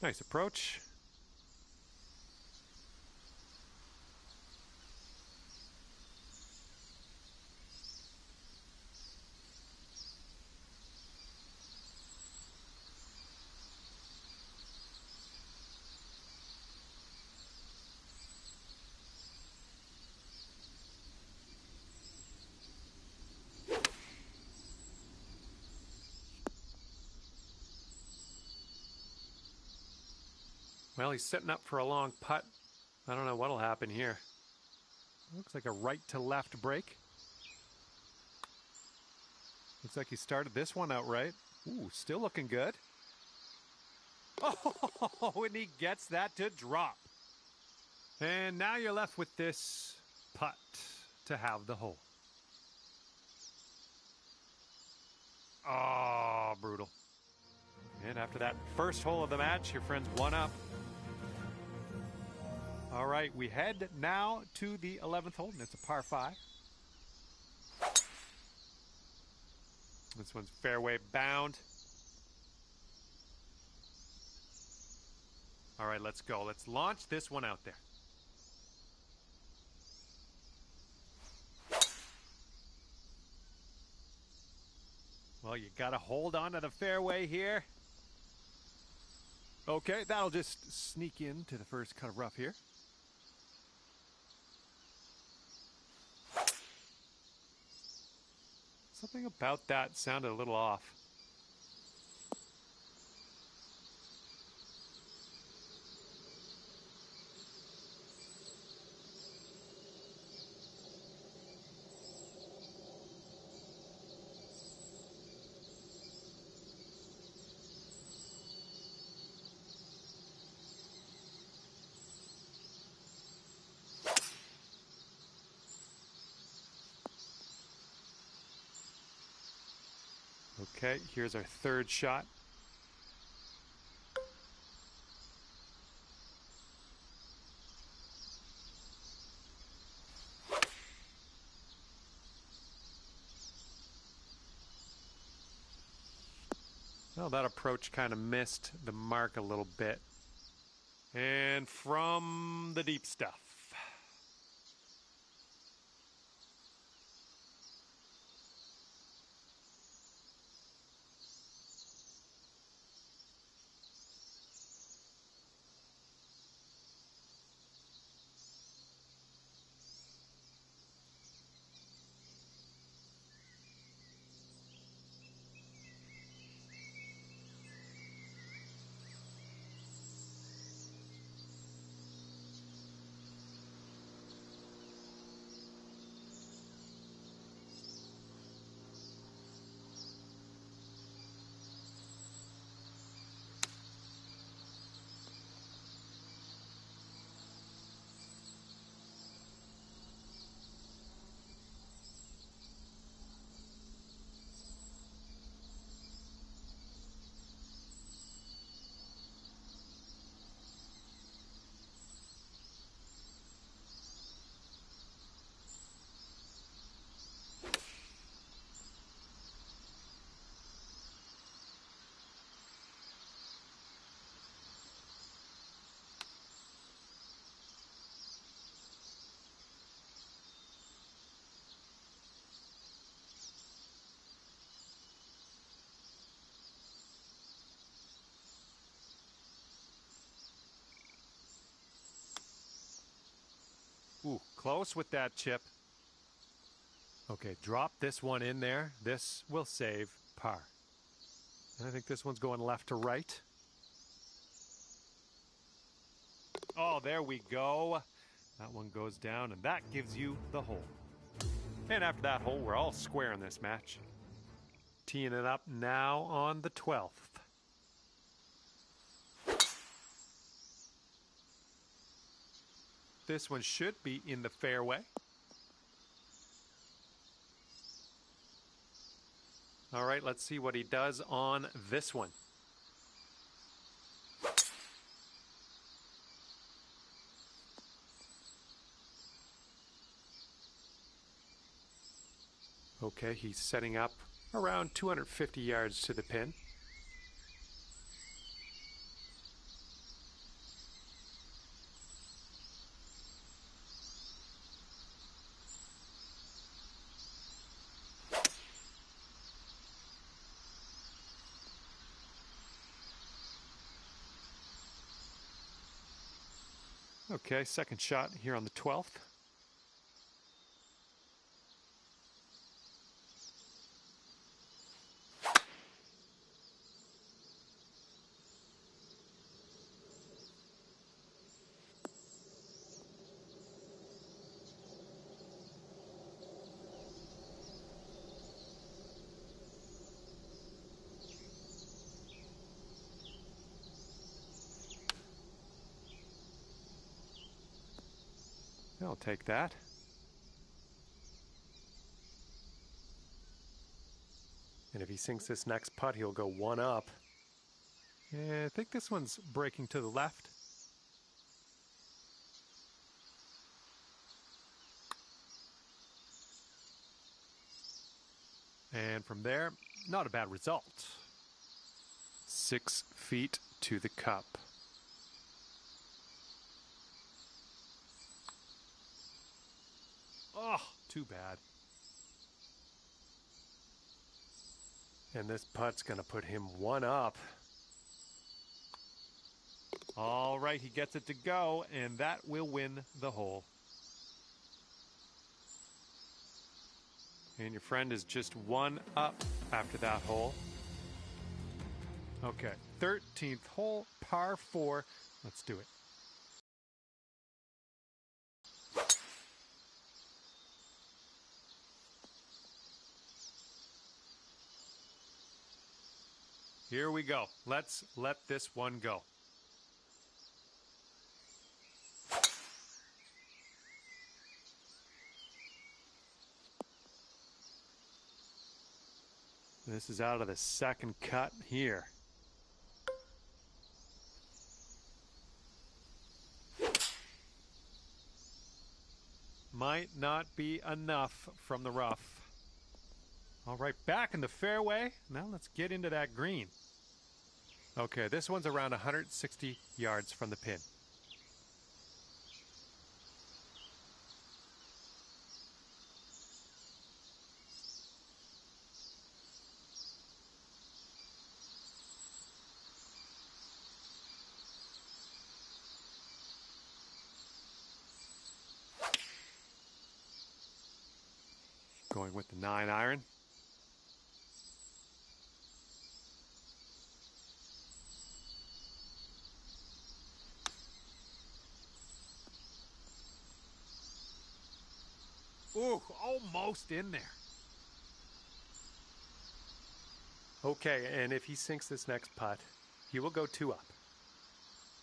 Nice approach. Well, he's setting up for a long putt. I don't know what'll happen here. Looks like a right to left break. Looks like he started this one out right. Ooh, still looking good. Oh, and he gets that to drop. And now you're left with this putt to have the hole. Oh, brutal. And after that first hole of the match, your friend's one up. All right, we head now to the 11th hole, and it's a par 5. This one's fairway bound. All right, let's go. Let's launch this one out there. Well, you got to hold on to the fairway here. Okay, that'll just sneak into the first cut of rough here. Something about that sounded a little off. Okay, here's our third shot. Well, that approach kind of missed the mark a little bit. And from the deep stuff. Ooh, close with that chip. Okay, drop this one in there. This will save par. And I think this one's going left to right. Oh, there we go. That one goes down, and that gives you the hole. And after that hole, we're all square in this match. Teeing it up now on the 12th. This one should be in the fairway. All right, let's see what he does on this one. Okay, he's setting up around 250 yards to the pin. Okay, second shot here on the 12th. I'll take that. And if he sinks this next putt, he'll go one up. Yeah, I think this one's breaking to the left. And from there, not a bad result. 6 feet to the cup. Oh, too bad. And this putt's going to put him one up. All right, he gets it to go, and that will win the hole. And your friend is just one up after that hole. Okay, 13th hole, par 4. Let's do it. Here we go. Let's let this one go. This is out of the second cut here. Might not be enough from the rough. All right, back in the fairway. Now let's get into that green. Okay, this one's around 160 yards from the pin. Going with the 9-iron. Ooh, almost in there. Okay, and if he sinks this next putt, he will go 2 up.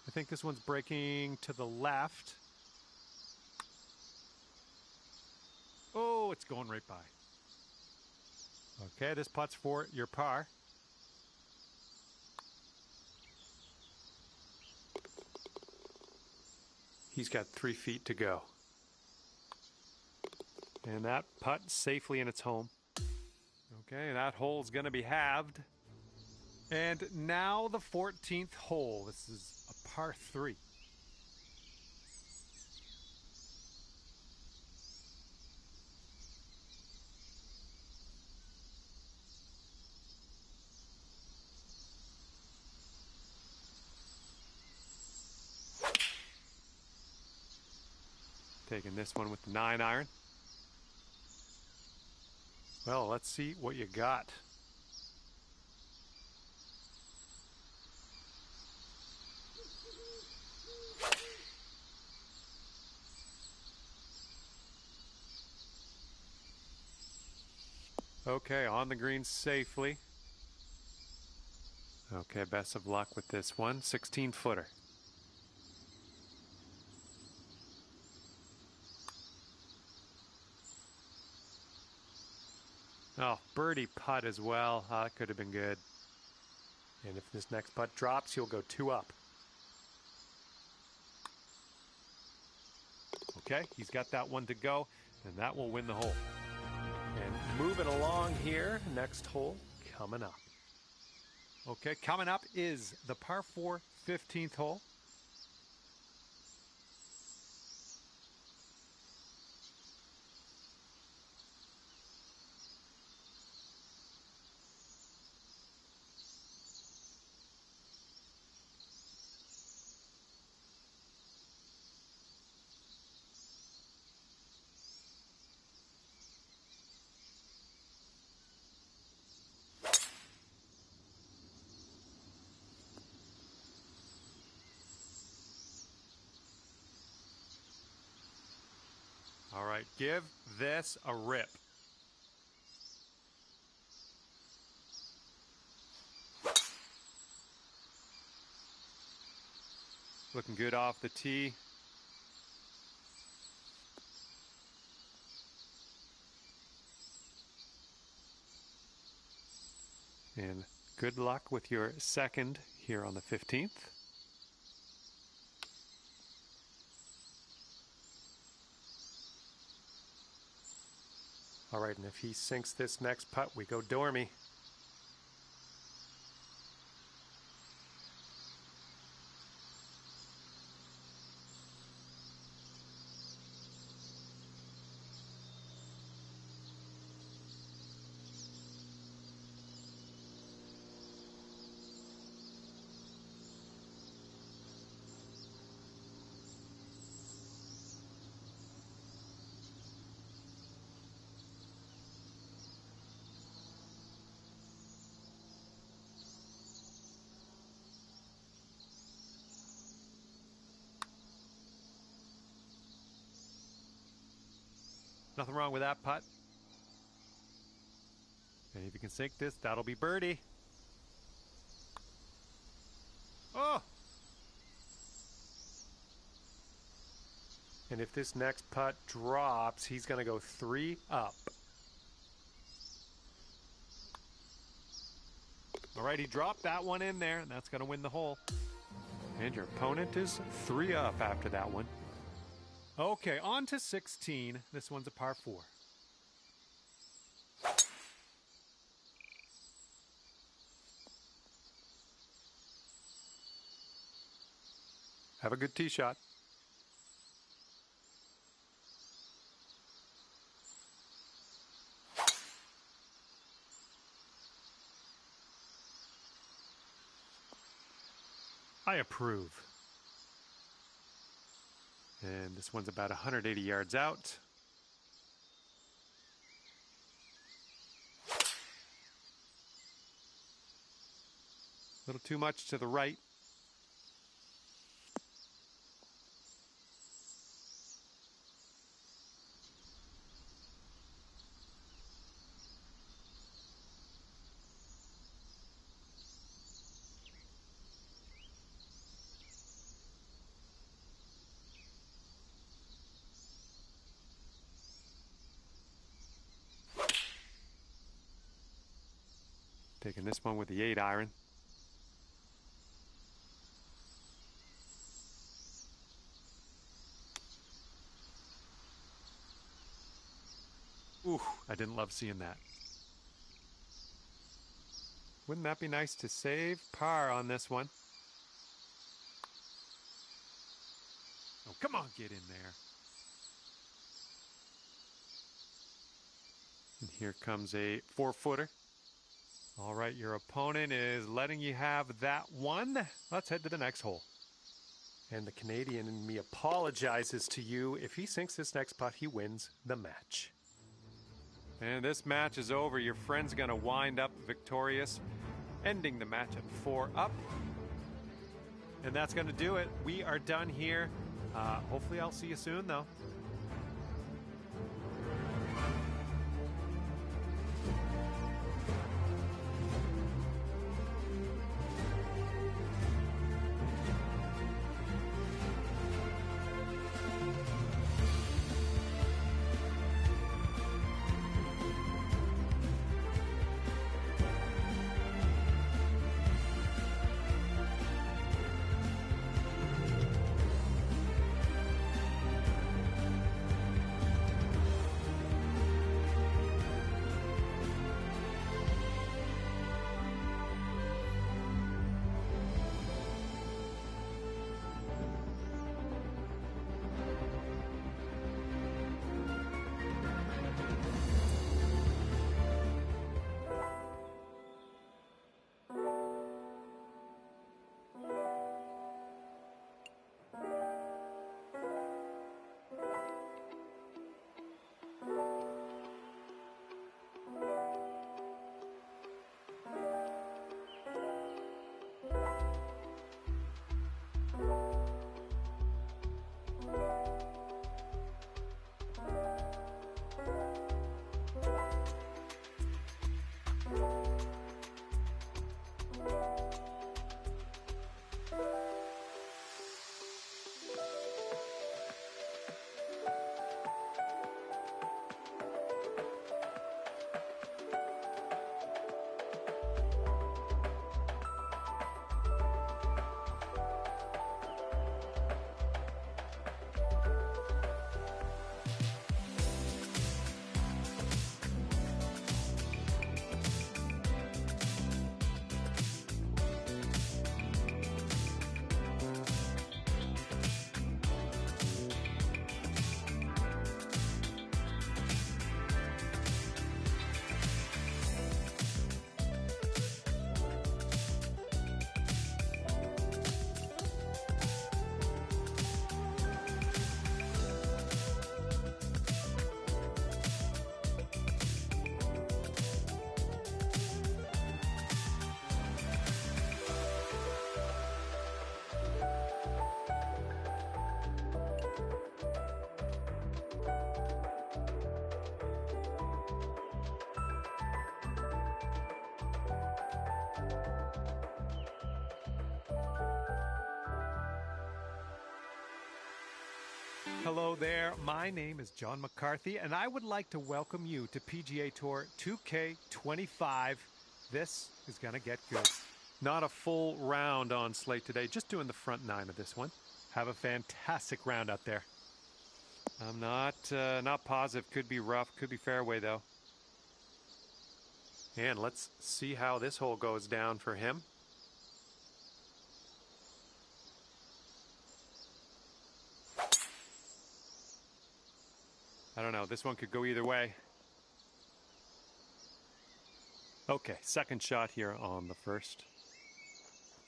I think this one's breaking to the left. Oh, it's going right by. Okay, this putt's for your par. He's got 3 feet to go. And that putt safely in its home. Okay, that hole's going to be halved. And now the 14th hole. This is a par 3. Taking this one with the 9-iron. Well, let's see what you got. Okay, on the green safely. Okay, best of luck with this one. 16-footer. Oh, birdie putt as well. That could have been good. And if this next putt drops, he'll go 2 up. Okay, he's got that one to go, and that will win the hole. And moving along here, next hole coming up. Okay, coming up is the par 4 15th hole. All right, give this a rip. Looking good off the tee. And good luck with your second here on the 15th. All right, and if he sinks this next putt, we go Dormy. Nothing wrong with that putt. And if you can sink this, that'll be birdie. Oh! And if this next putt drops, he's going to go 3 up. All right, he dropped that one in there, and that's going to win the hole. And your opponent is 3 up after that one. Okay, on to 16. This one's a par 4. Have a good tee shot. I approve. And this one's about 180 yards out. A little too much to the right. Taking this one with the 8 iron. Ooh, I didn't love seeing that. Wouldn't that be nice to save par on this one? Oh, come on, get in there. And here comes a 4-footer. All right, your opponent is letting you have that one. Let's head to the next hole. And the Canadian in me apologizes to you. If he sinks this next putt, he wins the match. And this match is over. Your friend's going to wind up victorious, ending the match at 4 up. And that's going to do it. We are done here. Hopefully I'll see you soon, though. Hello there, my name is John McCarthy, and I would like to welcome you to PGA Tour 2K25. This is going to get good. Not a full round on slate today, just doing the front nine of this one. Have a fantastic round out there. I'm not positive. Could be rough, could be fairway though. And let's see how this hole goes down for him. I don't know, this one could go either way. Okay, second shot here on the first.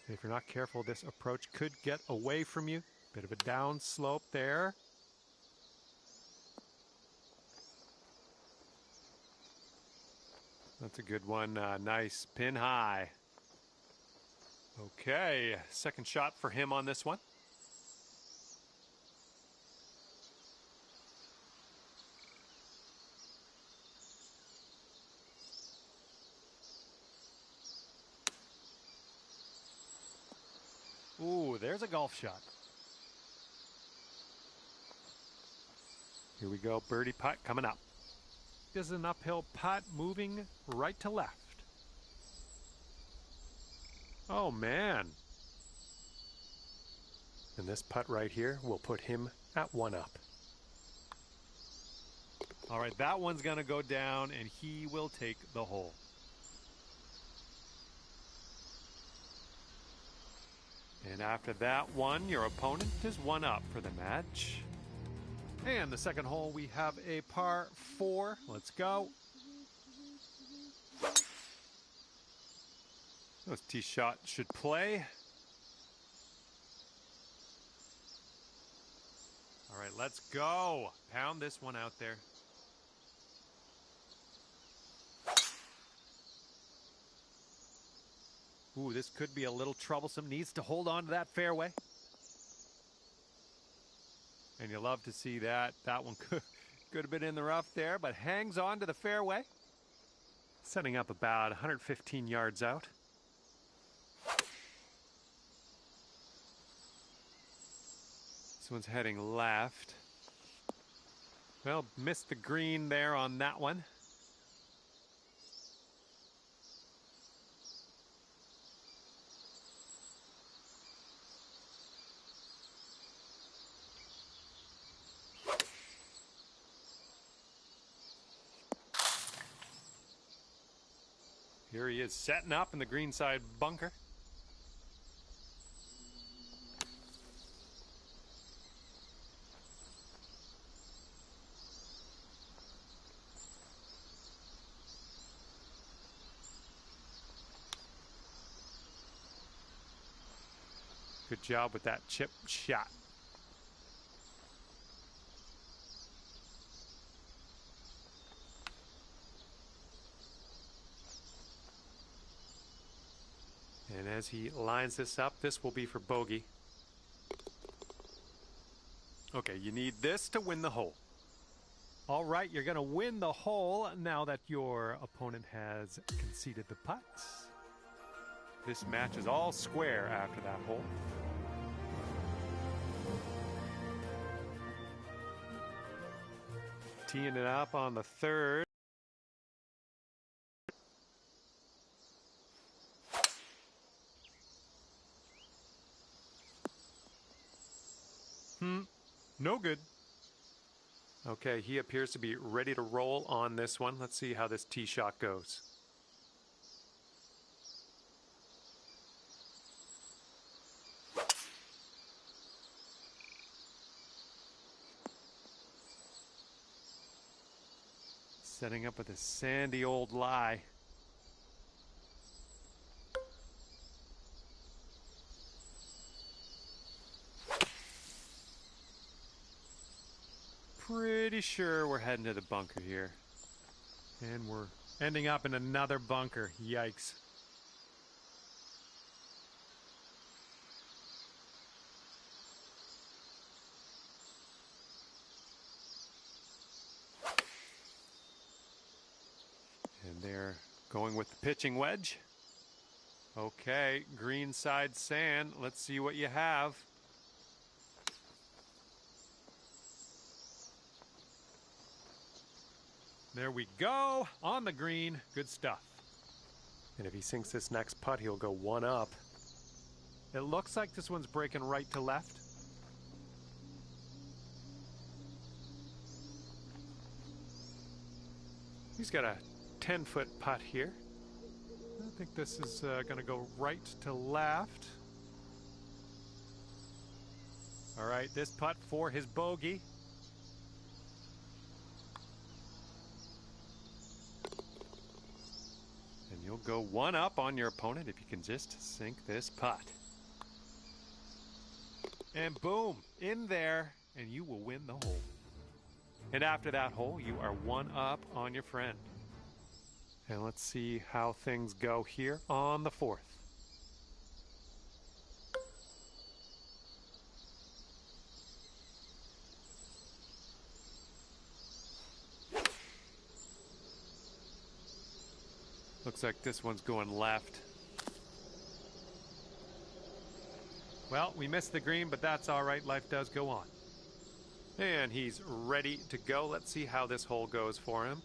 If you're not careful, this approach could get away from you. Bit of a down slope there. That's a good one. Nice pin high. Okay, second shot for him on this one. Ooh, there's a golf shot. Here we go, birdie putt coming up. This is an uphill putt moving right to left. Oh man. And this putt right here will put him at 1 up. All right, that one's gonna go down and he will take the hole. And after that one, your opponent is 1 up for the match. And the second hole, we have a par 4. Let's go. Those tee shot should play. All right, let's go. Pound this one out there. Ooh, this could be a little troublesome. Needs to hold on to that fairway. And you love to see that. That one could have been in the rough there, but hangs on to the fairway. Setting up about 115 yards out. This one's heading left. Well, missed the green there on that one. Here he is setting up in the greenside bunker. Good job with that chip shot. And as he lines this up, this will be for bogey. Okay, you need this to win the hole. All right, you're going to win the hole now that your opponent has conceded the putts. This match is all square after that hole. Teeing it up on the third. No good. Okay, he appears to be ready to roll on this one. Let's see how this tee shot goes. Setting up with a sandy old lie. Pretty sure we're heading to the bunker here. And we're ending up in another bunker. Yikes. And they're going with the pitching wedge. Okay, greenside sand. Let's see what you have. There we go. On the green. Good stuff. And if he sinks this next putt, he'll go one up. It looks like this one's breaking right to left. He's got a 10-foot putt here. I think this is going to go right to left. All right, this putt for his bogey. And you'll go one up on your opponent if you can just sink this putt. And boom, in there, and you will win the hole. And after that hole, you are one up on your friend. And let's see how things go here on the fourth. Looks like this one's going left. Well, we missed the green, but that's all right. Life does go on. And he's ready to go. Let's see how this hole goes for him.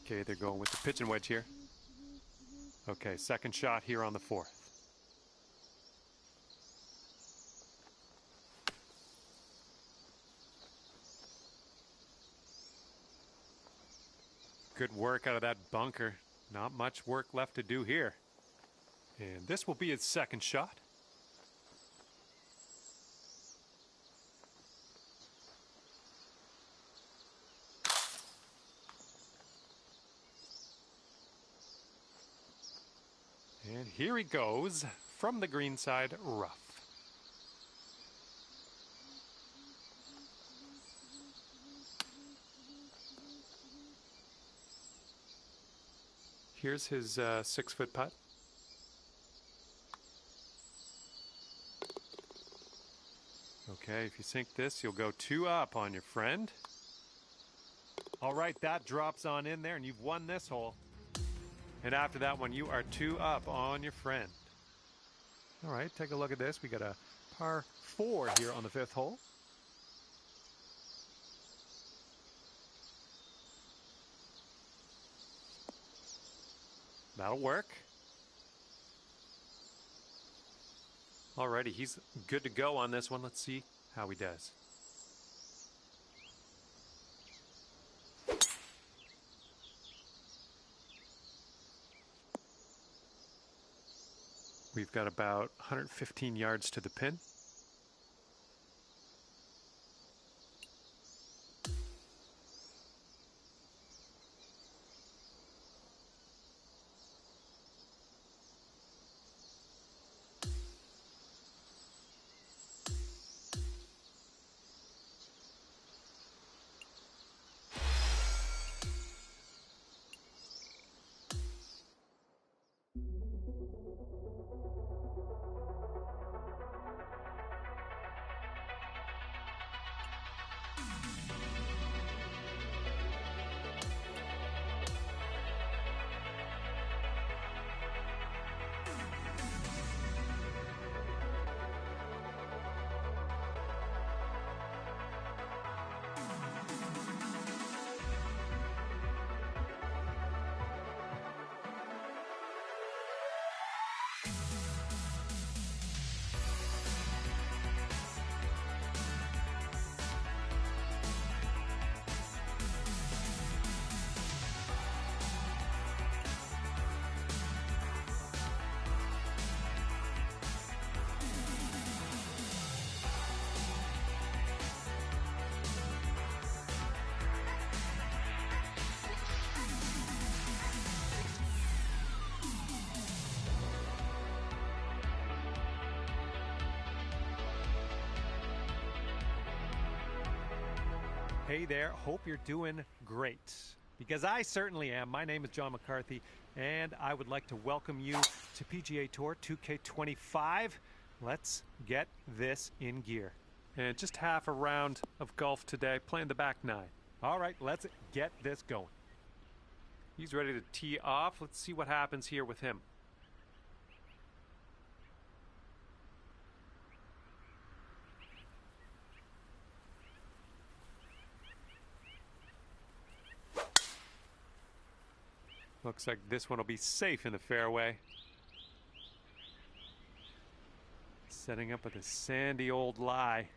Okay, they're going with the pitching wedge here. Okay, second shot here on the fourth. Good work out of that bunker. Not much work left to do here. And this will be his second shot. And here he goes from the green side rough. Here's his 6-foot putt. Okay, if you sink this, you'll go two up on your friend. All right, that drops on in there, and you've won this hole. And after that one, you are two up on your friend. All right, take a look at this. We got a par 4 here on the 5th hole. That'll work. Alrighty, he's good to go on this one. Let's see how he does. We've got about 115 yards to the pin. Hey there, hope you're doing great, because I certainly am. My name is John McCarthy, and I would like to welcome you to PGA Tour 2K25. Let's get this in gear. And just half a round of golf today, playing the back nine. All right, let's get this going. He's ready to tee off. Let's see what happens here with him. Looks like this one will be safe in the fairway. Setting up with a sandy old lie.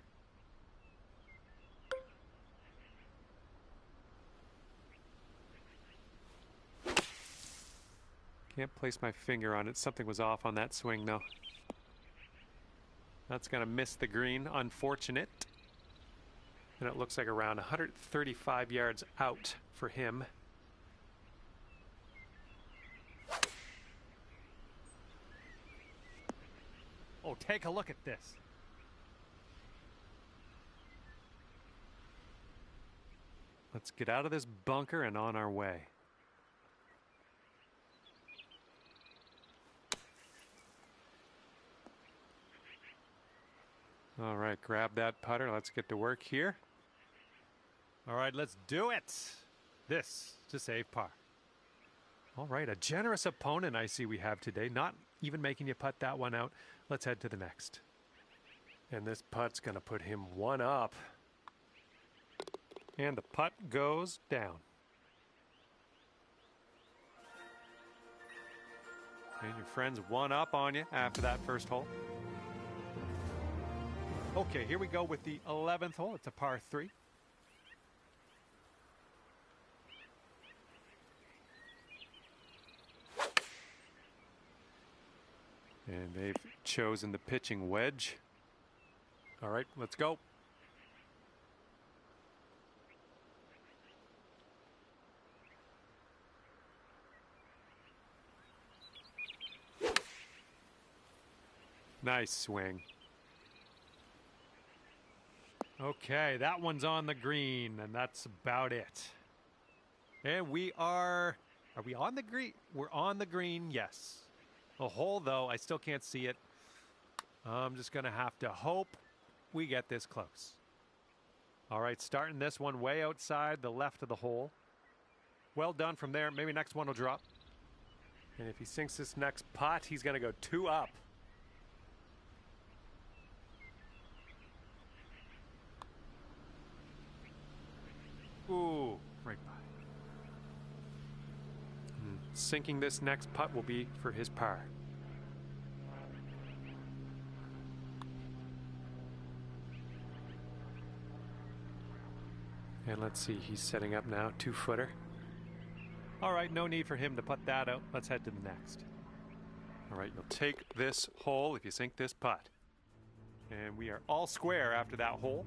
Can't place my finger on it. Something was off on that swing, though. That's going to miss the green. Unfortunate. And it looks like around 135 yards out for him. Oh, take a look at this. Let's get out of this bunker and on our way. All right, grab that putter. Let's get to work here. All right, let's do it. This to save par. All right, a generous opponent I see we have today. Not even making you putt that one out. Let's head to the next. And this putt's going to put him one up. And the putt goes down. And your friend's one up on you after that first hole. Okay, here we go with the 11th hole. It's a par 3. And they've chosen the pitching wedge. All right, let's go. Nice swing. Okay, that one's on the green, and that's about it. And are we on the green? We're on the green, yes. A hole, though, I still can't see it. I'm just going to have to hope we get this close. All right, starting this one way outside the left of the hole. Well done from there. Maybe next one will drop. And if he sinks this next putt, he's going to go 2 up. Ooh, right by. Sinking this next putt will be for his par. And let's see, he's setting up now, 2-footer. All right, no need for him to putt that out. Let's head to the next. All right, you'll take this hole if you sink this putt. And we are all square after that hole.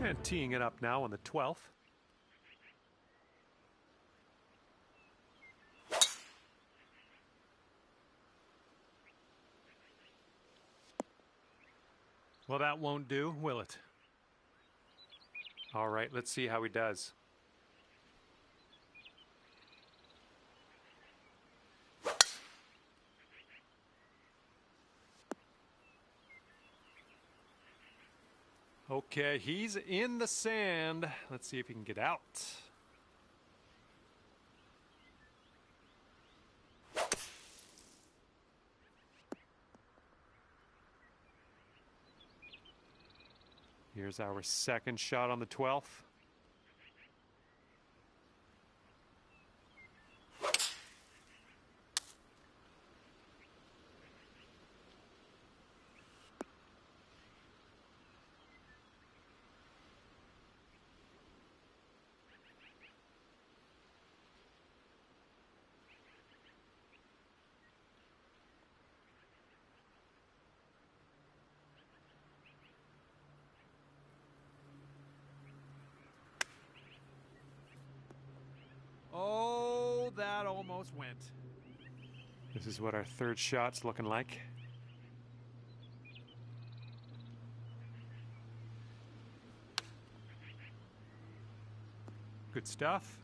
And teeing it up now on the 12th. Well, that won't do, will it? All right, let's see how he does. Okay, he's in the sand. Let's see if he can get out. Here's our second shot on the 12th. Oh, that almost went. This is what our third shot's looking like. Good stuff.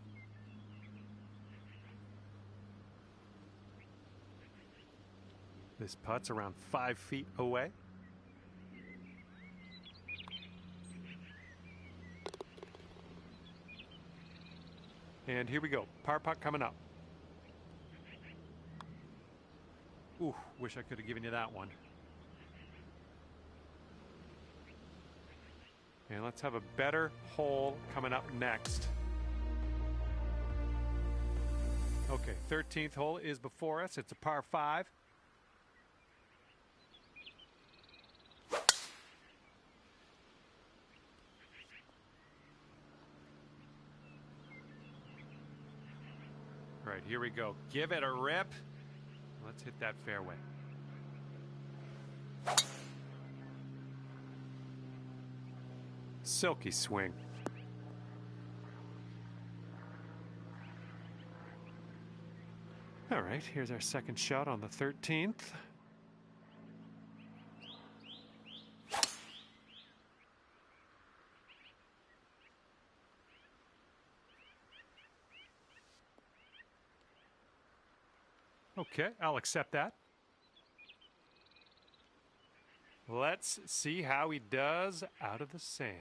This putt's around 5 feet away. And here we go. Par putt coming up. Ooh, wish I could have given you that one. And let's have a better hole coming up next. Okay, 13th hole is before us. It's a par 5. All right, here we go. Give it a rip. Let's hit that fairway. Silky swing. All right, here's our second shot on the 13th. Okay, I'll accept that. Let's see how he does out of the sand.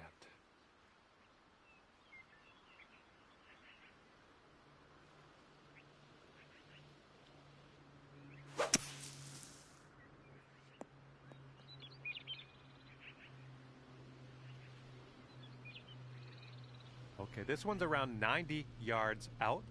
Okay, this one's around 90 yards out.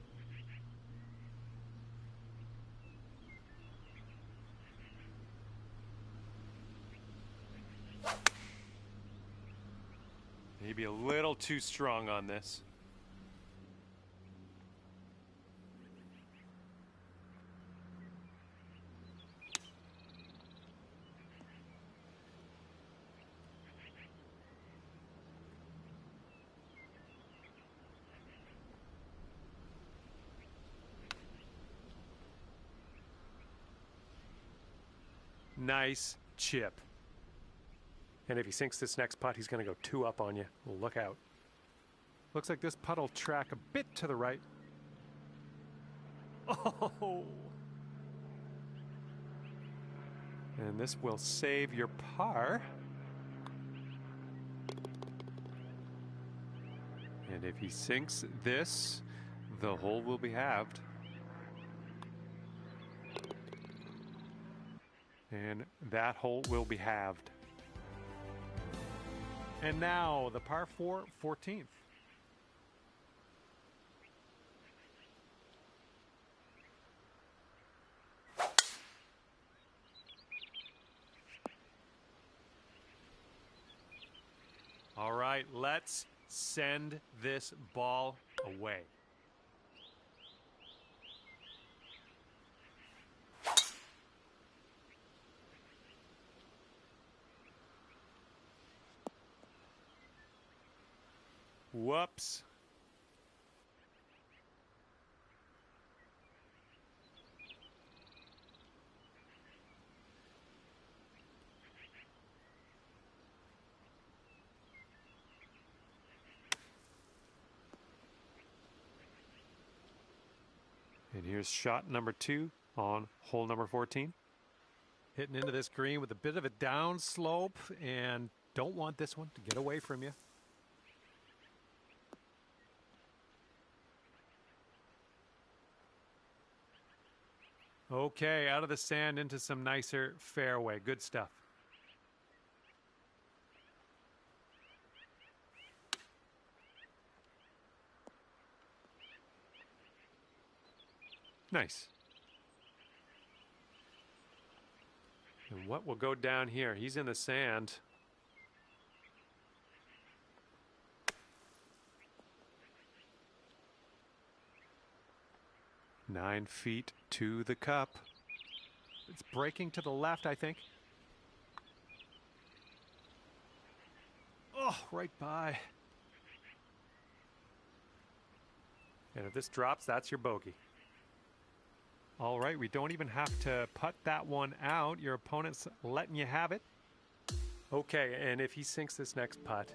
Maybe a little too strong on this. Nice chip. And if he sinks this next putt, he's going to go 2 up on you. Well, look out. Looks like this putt will track a bit to the right. Oh! And this will save your par. And if he sinks this, the hole will be halved. And that hole will be halved. And now the par 4 14th. All right, let's send this ball away. Whoops. And here's shot number 2 on hole number 14. Hitting into this green with a bit of a down slope, and don't want this one to get away from you. Okay, out of the sand into some nicer fairway. Good stuff. Nice. And what will go down here? He's in the sand. Nine feet to the cup. It's breaking to the left, I think. Oh, right by. And if this drops, that's your bogey. All right, we don't even have to putt that one out. Your opponent's letting you have it. Okay, and if he sinks this next putt,